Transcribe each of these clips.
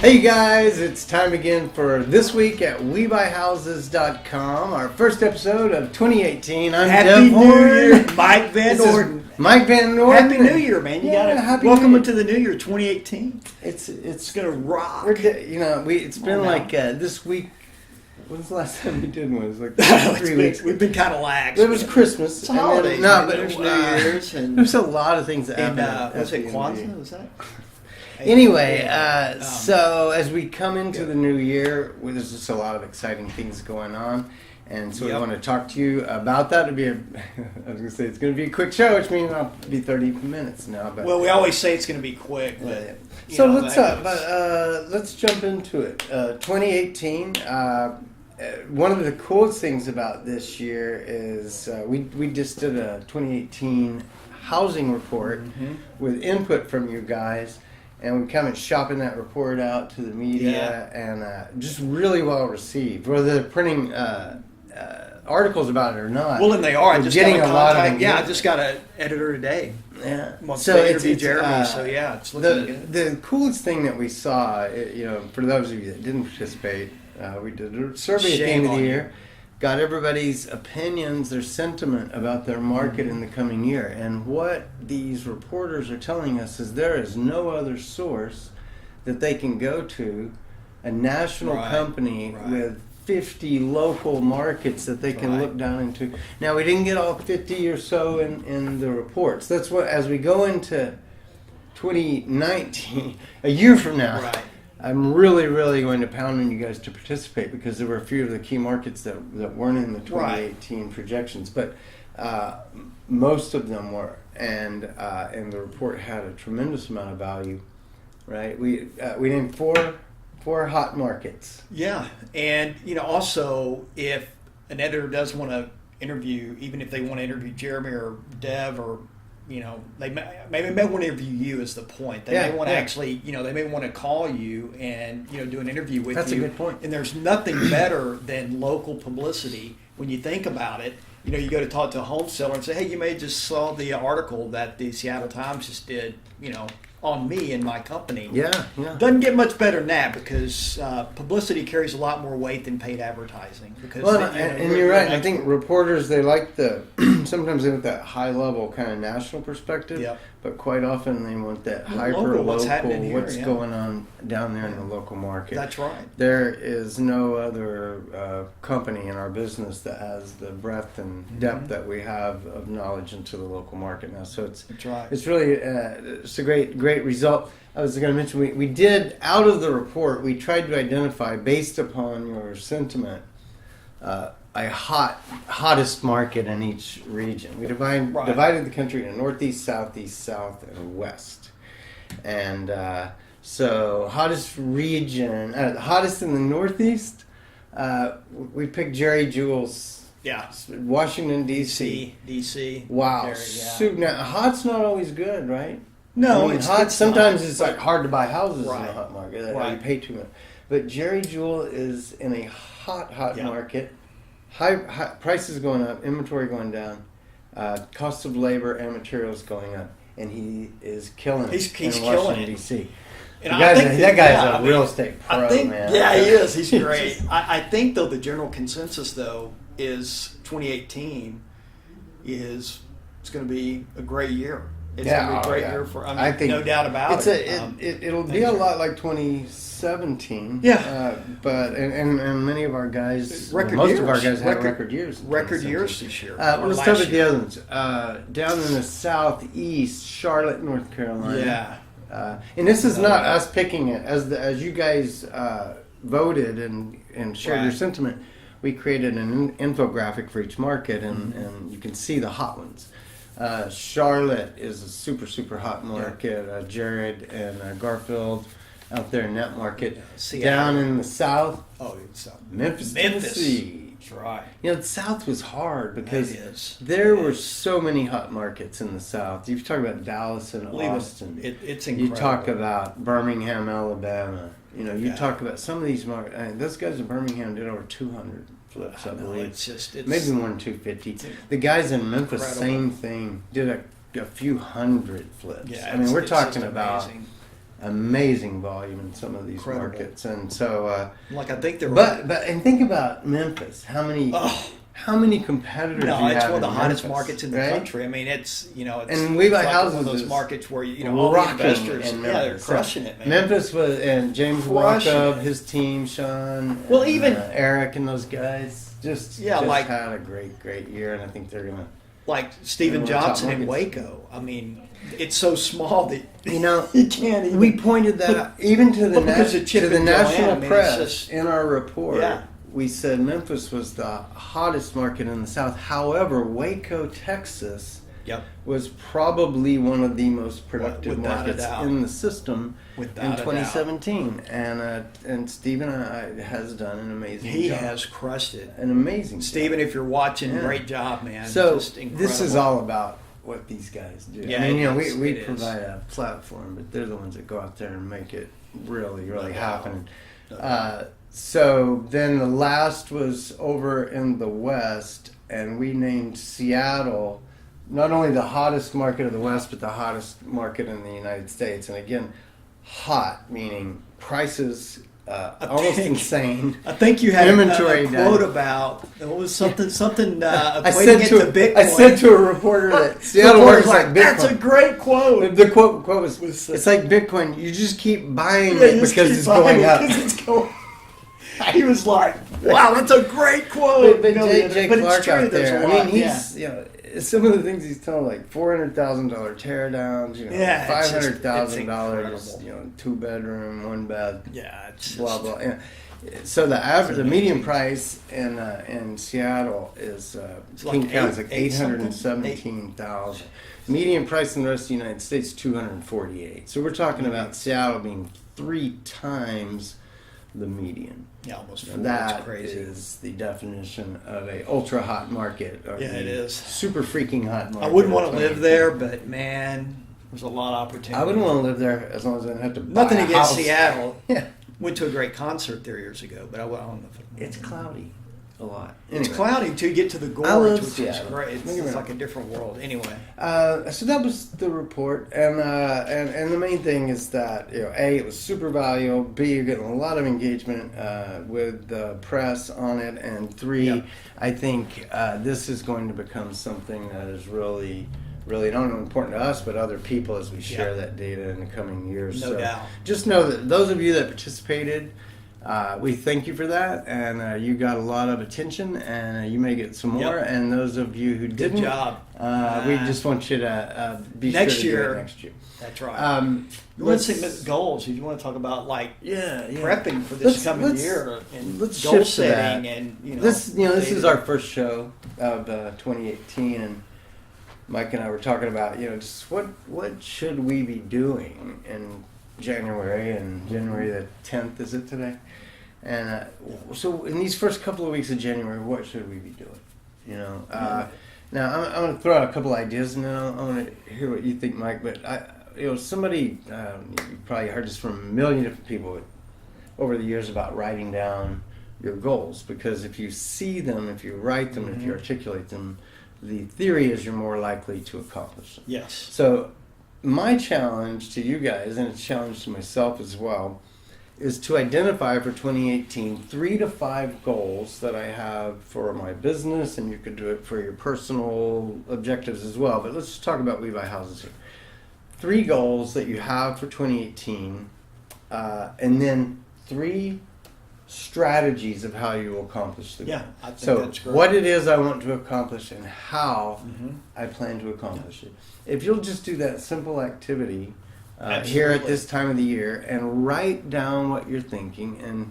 Hey guys, it's time again for this week at WeBuyHouses.com, our first episode of 2018. I'm Happy Dev New Horn. Year, Mike Van Orden. Mike Van Orden. Happy New Year, man! Welcome into the New Year, 2018. It's gonna rock. It's been like this week. When's the last time we did one? It was like 3 weeks. We've been kind of lax. It was Christmas. It's holidays. But there's New Year's and there's a lot of things that happen. Was it Kwanzaa? Was that? Anyway, so as we come into the new year, there's just a lot of exciting things going on, and so we want to talk to you about that. I was going to say it's going to be a quick show, which means it'll be 30 minutes now. But well, we always say it's going to be quick, but let's jump into it. 2018. One of the coolest things about this year is we just did a 2018 housing report with input from you guys. And we kind of shopping that report out to the media, and just really well received. Whether they're printing articles about it or not. Well, and they are. We're getting a lot of engagement. I just got an editor today. Yeah. So it's Jeremy. So yeah, it's looking good. The coolest thing that we saw, for those of you that didn't participate, we did a survey at the end of the year. Got everybody's opinions, their sentiment about their market in the coming year. And what these reporters are telling us is there is no other source that they can go to, a national company with 50 local markets that they can look down into. Now, we didn't get all 50 or so in the reports. That's what, as we go into 2019, a year from now, I'm really, really going to pound on you guys to participate, because there were a few of the key markets that weren't in the 2018 projections, but most of them were, and the report had a tremendous amount of value. Right, we named four hot markets. Yeah, and also if an editor does want to interview, even if they want to interview Jeremy or Dev or they may want to interview you is the point. They may want to actually, they may want to call you and, do an interview with you. That's a good point. And there's nothing better than local publicity when you think about it. You go to talk to a home seller and say, hey, you may just saw the article that the Seattle Times just did, on me and my company. Yeah. Doesn't get much better than that, because publicity carries a lot more weight than paid advertising. Because and you're right. I think reporters, they like sometimes they want that high level kind of national perspective, but quite often they want that hyper local, what's going on down there in the local market. That's right. There is no other company in our business that has the breadth and depth that we have of knowledge into the local market now. So it's really it's a great result. I was going to mention we did, out of the report, we tried to identify, based upon your sentiment, a hottest market in each region. We divided the country into Northeast, Southeast, South, and West. And so hottest region, hottest in the Northeast, we picked Jerry Jewell's. Yeah, Washington, D.C. Wow. Now, hot's not always good, right? No, it's hot. Sometimes it's like hard to buy houses in a hot market. You pay too much. But Jerry Jewell is in a hot market. High prices going up, inventory going down, cost of labor and materials going up, and he is killing it. He's in Washington, D.C. That guy's a real estate pro, man. Yeah, he is. He's great. I think, though, the general consensus, though, is 2018 it's going to be a great year. It's going to be a great year for, I think, no doubt about it. It'll be a lot like 2017. Yeah. But and many of our guys, most of our guys had record years. Record years this year. Let's start with the other ones. Down in the southeast, Charlotte, North Carolina. Yeah. And this is not us picking it. As you guys voted and shared your sentiment, we created an infographic for each market, and you can see the hot ones. Charlotte is a super, super hot market. Jared and Garfield out there in that market. Down in the south, Memphis, Tennessee. That's right. The south was hard because there were so many hot markets in the south. You've talked about Dallas and Austin. It's incredible. You talk about Birmingham, Alabama. You talk about some of these markets. Those guys in Birmingham did over 200 flips, I believe. It's maybe more than 250. The guys in Memphis, same thing, did a few hundred flips. Yeah, I mean, we're talking about amazing volume in some of these Incredible. markets. And so, like I think they're but and think about Memphis. How many competitors? No, you it's have one of the in hottest Memphis, markets in the right? country. I mean, it's and We Buy like Houses one of those is markets where all the rocking investors, in they're Memphis. crushing it, man. Memphis was, and James Crushing Walkup, it. his team, Sean, Well, and, even- Eric and those guys just like- had a great year, and I think they're gonna. Like Stephen One of the top Johnson in markets. Waco. I mean, it's so small that You you can't even. we pointed that out even to the, Well, because of Chip and national Joanne, I mean, press it's just- in our report. Yeah. We said Memphis was the hottest market in the South. However, Waco, Texas, Yep. was probably one of the most productive Without a markets doubt. in the system Without in a doubt. 2017. And Stephen has done an amazing He job. has crushed it. An amazing Stephen, job. if you're watching, Yeah. great job, man. So Just incredible. this is all about what these guys do. Yeah, I mean, it is. we It is. provide a platform, but they're the ones that go out there and make it really No doubt. happen. No doubt. So then the last was over in the West, and we named Seattle not only the hottest market of the West, but the hottest market in the United States. And again, hot meaning prices almost think- insane. I think you had Inventory a quote done. about it was something I equating it to Bitcoin. I said to a reporter that Seattle Reporter's works like Bitcoin. That's a great quote. The quote was, Was, "It's like Bitcoin. You just keep buying Yeah, it you just because keep it's buying going it up." 'cause it's going. He was like, "Wow, that's a great quote." But You know, Jay but it's Clark true, out there's there, a I lot, mean, he's some of the things he's telling, like $400,000 teardowns, Yeah, it's just- $500,000, it's incredible. 2-bedroom, 1 bed, Yeah, it's blah just- blah. Yeah. So the median price in Seattle is It's like King County is like eight something? 817,000. Median price in the rest of the United States 248. So we're talking about Seattle being 3 times the median. Yeah, almost 4. That It's crazy. is the definition of a ultra hot market. Or Yeah, it is. super freaking hot market. I wouldn't want to live there, but man, there's a lot of opportunity. I wouldn't want to live there as long as I didn't have to buy Nothing a against house. Seattle. Yeah, Went to a great concert there years ago, but I don't know if it's cloudy a lot. It's Anyway. cloudy until you get to the I gorge, love which is Seattle. great. Don't get me It's wrong. like a different world. Anyway, So that was the report, and the main thing is that A, it was super valuable. B, you're getting a lot of engagement with the press on it, and 3, Yep. I think this is going to become something that is really not only important to us but other people as we share Yep. that data in the coming years. No So doubt. just know that those of you that participated. We thank you for that, and you got a lot of attention, and you may get some more. Yep. And those of you who good didn't, job. we just want you to be Next sure to do year. it next year. That's right. You want let's- to set goals? You want to talk about yeah. prepping for this coming let's- year and let's goal shift to that. setting and This is day-to-day. our first show of 2018, and Mike and I were talking about just what should we be doing in January, and January the 10th is it today? And so in these first couple of weeks of January, what should we be doing? Now I'm going to throw out a couple ideas, and then I want to hear what you think, Mike. But somebody you probably heard this from a million different people over the years about writing down your goals, because if you see them, if you write them, if you articulate them, the theory is you're more likely to accomplish them. Yes. So my challenge to you guys, and it's a challenge to myself as well, is to identify for 2018 3 to 5 goals that I have for my business, and you could do it for your personal objectives as well. But let's just talk about We Buy Houses here. 3 goals that you have for 2018, and then 3 strategies of how you will accomplish them. Yeah, I think So that's great. what it is I want to accomplish and how Mhm. I plan to accomplish it. If you'll just do that simple activity here at Absolutely. this time of the year and write down what you're thinking, and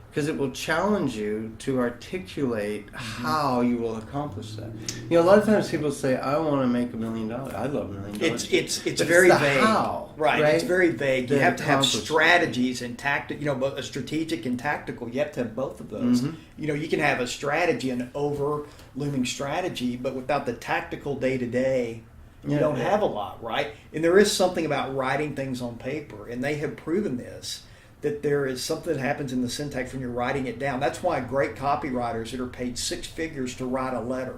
because it will challenge you to articulate how you will accomplish that. A lot of times people say, "I want to make $1 million." I love $1 million. It's But very the vague. how, Right. It's very vague. You that have to have accomplishes it. strategies and tactic. Both a strategic and tactical. You have to have both of those. Mhm. You can have a strategy, an over looming strategy, but without the tactical day to day, you Yeah, don't yeah. have a lot, right? And there is something about writing things on paper, and they have proven this. That there is something that happens in the syntax when you're writing it down. That's why great copywriters that are paid 6 figures to write a letter,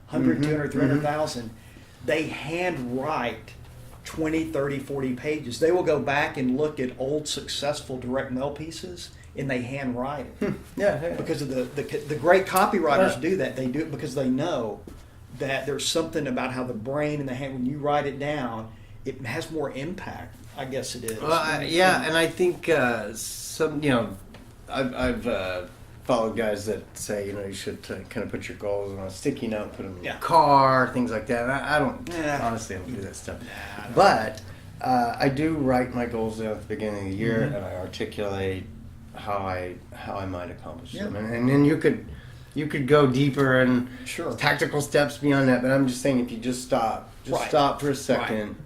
100, Mhm, 200, 300,000, they hand write 20, 30, 40 pages. They will go back and look at old successful direct mail pieces and they handwrite it. Yeah. Because of the great copywriters do that. They do it because they know that there's something about how the brain and the hand, when you write it down, it has more impact. I guess it is. Well, and I think I've followed guys that say, you should kind of put your goals on a sticky note, put them in your car, things like that. I don't, honestly, I don't do that stuff. But I do write my goals down at the beginning of the year, and I articulate how I might accomplish them. And then you could go deeper and tactical steps beyond that. But I'm just saying, if you just stop for a second. Right.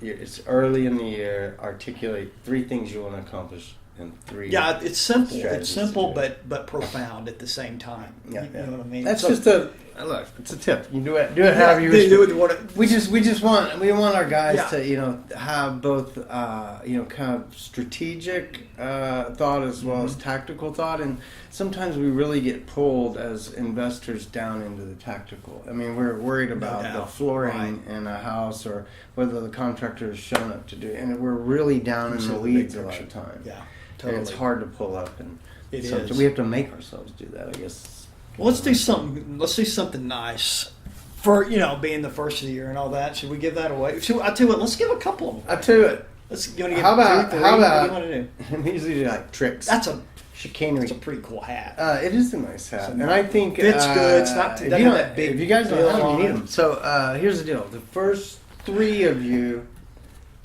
It's early in the year. Articulate 3 things you want to accomplish in 3. Yeah, it's simple. It's simple, but profound at the same time. Yeah, you know what I mean. That's just a look. It's a tip. You do it however you do it. We want our guys to have both kind of strategic thought as well as tactical thought, and sometimes we really get pulled as investors down into the tactical. I mean, we're worried about the flooring in a house or whether the contractor has shown up to do it, and we're really down in the weeds a lot of time. Yeah, totally. And it's hard to pull up, and so we have to make ourselves do that, I guess. Well, let's do something nice for being the first of the year and all that. Should we give that away? I tell you what, let's give a couple of them. I tell you what. You want to give how about 2, 3? What do you want to do? We usually do like tricks. That's a chicanery. It's a pretty cool hat. It is a nice hat, and I think it's good. It's not too. If you guys don't have them, you need them. So here's the deal: the first 3 of you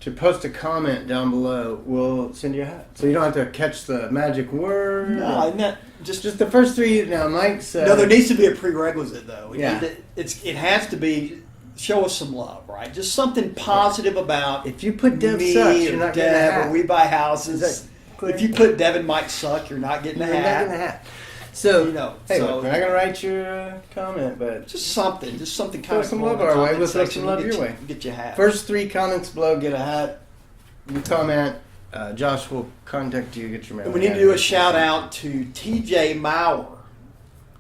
to post a comment down below, we'll send you a hat. So you don't have to catch the magic word. No, just the first 3. Now, Mike said. No, there needs to be a prerequisite though. It has to be. Show us some love, right? Just something positive about. If you put Deb me sucks, you're not getting a hat. Or we buy houses. If you put Dev and Mike suck, you're not getting a hat. You're not getting a hat. So hey, look, we're not gonna write your comment, but just something kind of some love our way. We'll throw some love your way. Get your hat. First 3 comments below, get a hat. You comment. Josh will contact you. Get your mail. And we need to do a shout out to TJ Maurer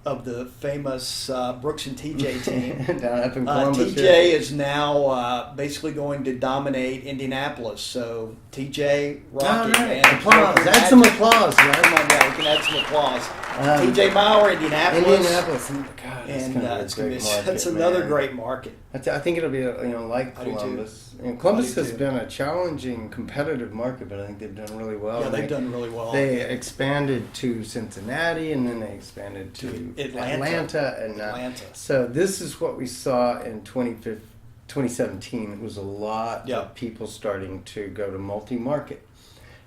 of the famous Brooks and TJ team. Down up in Columbus. TJ is now basically going to dominate Indianapolis. So TJ, rocket, man. Applause. Add some applause, man. Come on, we can add some applause. TJ Maurer, Indianapolis. God, it's going to be that's another great market. I think it'll be like Columbus. And Columbus has been a challenging, competitive market, but I think they've done really well. Yeah, they've done really well. They expanded to Cincinnati, and then they expanded to Atlanta. And so this is what we saw in 2017. It was a lot of people starting to go to multi-market.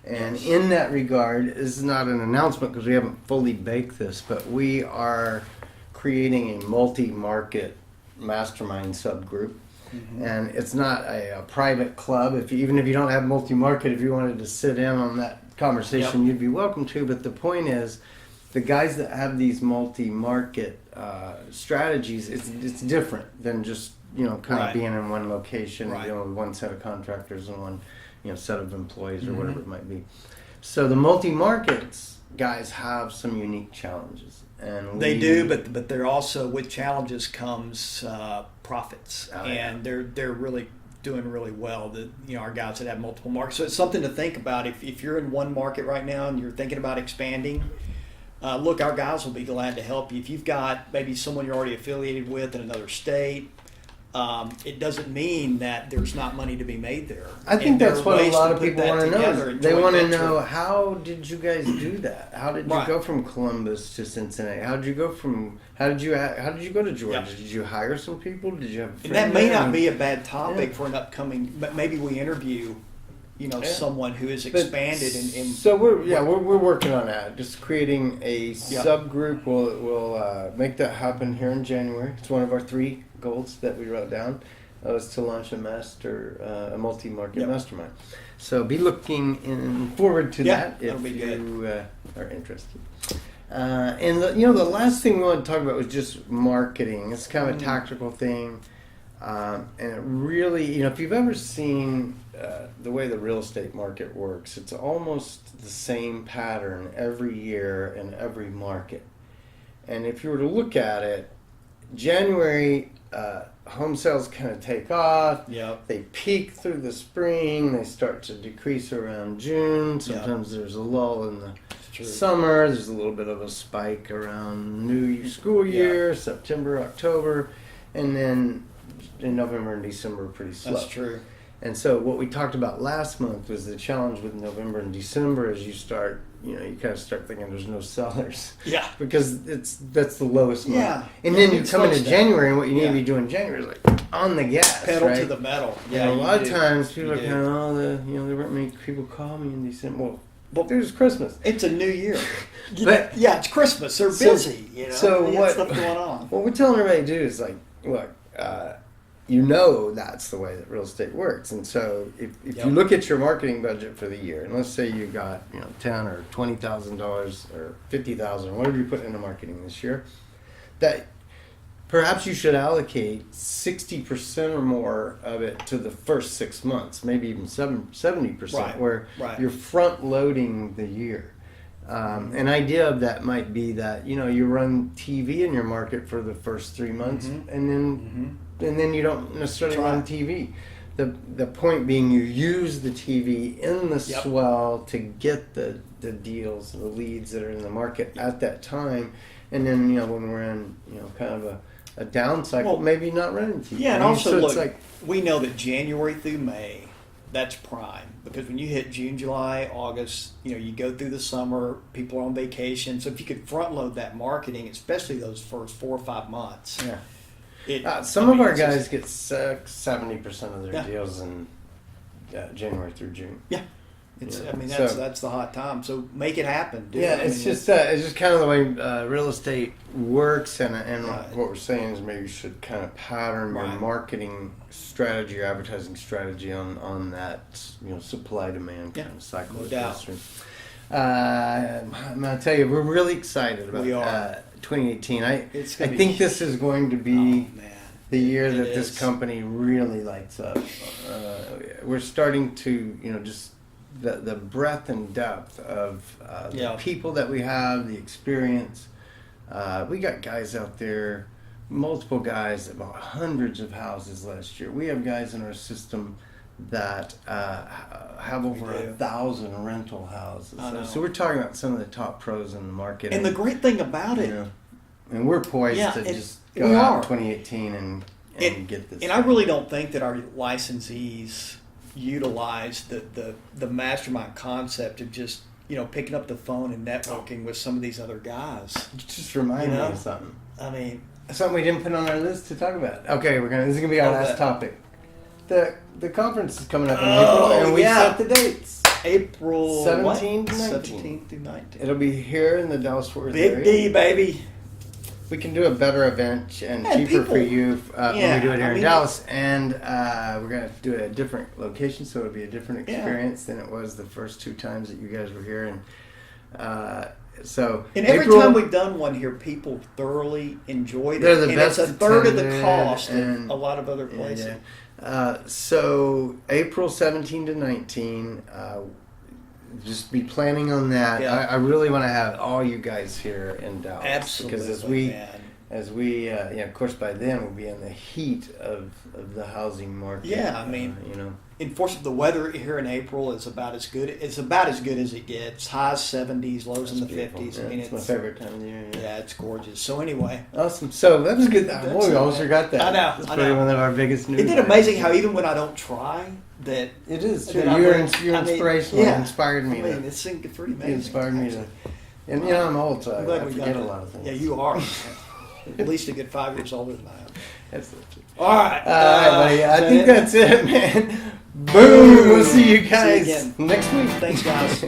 And in that regard, this is not an announcement because we haven't fully baked this, but we are creating a multi-market mastermind subgroup. Mm-hmm. And it's not a private club. Even if you don't have multi-market, if you wanted to sit in on that conversation, you'd be welcome to. But the point is, the guys that have these multi-market strategies, it's different than just kind of being in one location, with one set of contractors and one set of employees or whatever it might be. So the multi-markets guys have some unique challenges, and they do, but they're also, with challenges comes profits, and they're really doing really well. Our guys that have multiple markets, so it's something to think about. If you're in one market right now and you're thinking about expanding, look, our guys will be glad to help you. If you've got maybe someone you're already affiliated with in another state, it doesn't mean that there's not money to be made there. I think that's what a lot of people want to know. They want to know, how did you guys do that? How did you go from Columbus to Cincinnati? How did you go to Georgia? Did you hire some people? Did you have? And that may not be a bad topic for an upcoming. But maybe we interview, someone who has expanded. So we're working on that. Just creating a subgroup. We'll make that happen here in January. It's one of our 3 goals that we wrote down. Was to launch a multi-market mastermind. So be looking forward to that if you are interested. And the last thing we want to talk about was just marketing. It's kind of a tactical thing. And it really, if you've ever seen the way the real estate market works, it's almost the same pattern every year in every market. And if you were to look at it, January, home sales kind of take off. Yep. They peak through the spring. They start to decrease around June. Sometimes there's a lull in the summer. There's a little bit of a spike around new school year, September, October, and then in November and December pretty slow. That's true. And so what we talked about last month was the challenge with November and December is you kind of start thinking there's no sellers. Yeah. Because that's the lowest month. Yeah. And then you come into January and what you need to be doing in January is like on the gas. Pedal right? to the metal. Yeah. A lot of times people are kind of, there weren't many people call me in December. Well, there's Christmas. It's a new year. But it's Christmas. They're busy. So they got stuff going on. What we're telling everybody to do is like, look, that's the way that real estate works. And so if you look at your marketing budget for the year, and let's say you got $10,000 or $20,000 or $50,000, whatever you put into marketing this year, that perhaps you should allocate 60% or more of it to the first 6 months, maybe even 70%, where you're front loading the year. An idea of that might be that you run TV in your market for the first 3 months, and then you don't necessarily run TV. The point being, you use the TV in the swell to get the deals, the leads that are in the market at that time, and then when we're in kind of a down cycle, maybe not running TV. Yeah, and also look, we know that January through May, that's prime, because when you hit June, July, August, you go through the summer, people are on vacation. So if you could front load that marketing, especially those first 4 or 5 months. Yeah. Some of our guys get 70% of their deals in January through June. Yeah. That's the hot time. So make it happen. Dude. Yeah, it's just kind of the way real estate works, and what we're saying is maybe you should kind of pattern your marketing strategy, your advertising strategy on that supply demand kind of cycle. No doubt. I'm gonna tell you, we're really excited about 2018. I think this is going to be the year that this company really lights up. We're starting to just the breadth and depth of the people that we have, the experience. We got guys out there, multiple guys that bought hundreds of houses last year. We have guys in our system that have over 1,000 rental houses. So we're talking about some of the top pros in the market. And the great thing about it, and we're poised to just go out in 2018 and get this. And I really don't think that our licensees utilize the mastermind concept of just picking up the phone and networking with some of these other guys. Just remind me of something. I mean, something we didn't put on our list to talk about. Okay, this is gonna be our last topic. The conference is coming up in April, and we set the dates. April 17 to 19. 17 through 19. It'll be here in the Dallas-Fort Worth area. Big D, baby. We can do a better event and cheaper for you when we do it here in Dallas. And we're going to do it at a different location, so it'll be a different experience than it was the first 2 times that you guys were here. And every time we've done one here, people thoroughly enjoyed it. They're the best. It's a third of the cost of a lot of other places. So April 17 to 19, just be planning on that. I really want to have all you guys here in Dallas. Absolutely, because as we of course by then we'll be in the heat of the housing market. Yeah, I mean, unfortunately, the weather here in April is about as good. It's about as good as it gets. Highs 70s, lows in the 50s. Yeah, it's my favorite time of the year. Yeah, it's gorgeous. So anyway, awesome. So that was good. We almost forgot that. I know. That's probably one of our biggest news. Isn't it amazing how even when I don't try, that it is true. You're inspirational. You inspired me. It's pretty amazing. You inspired me to. And I'm old, so I forget a lot of things. Yeah, you are. At least a good 5 years older than I am. That's not true. All right, buddy. I think that's it, man. Boom. We'll see you guys next week. Thanks, guys.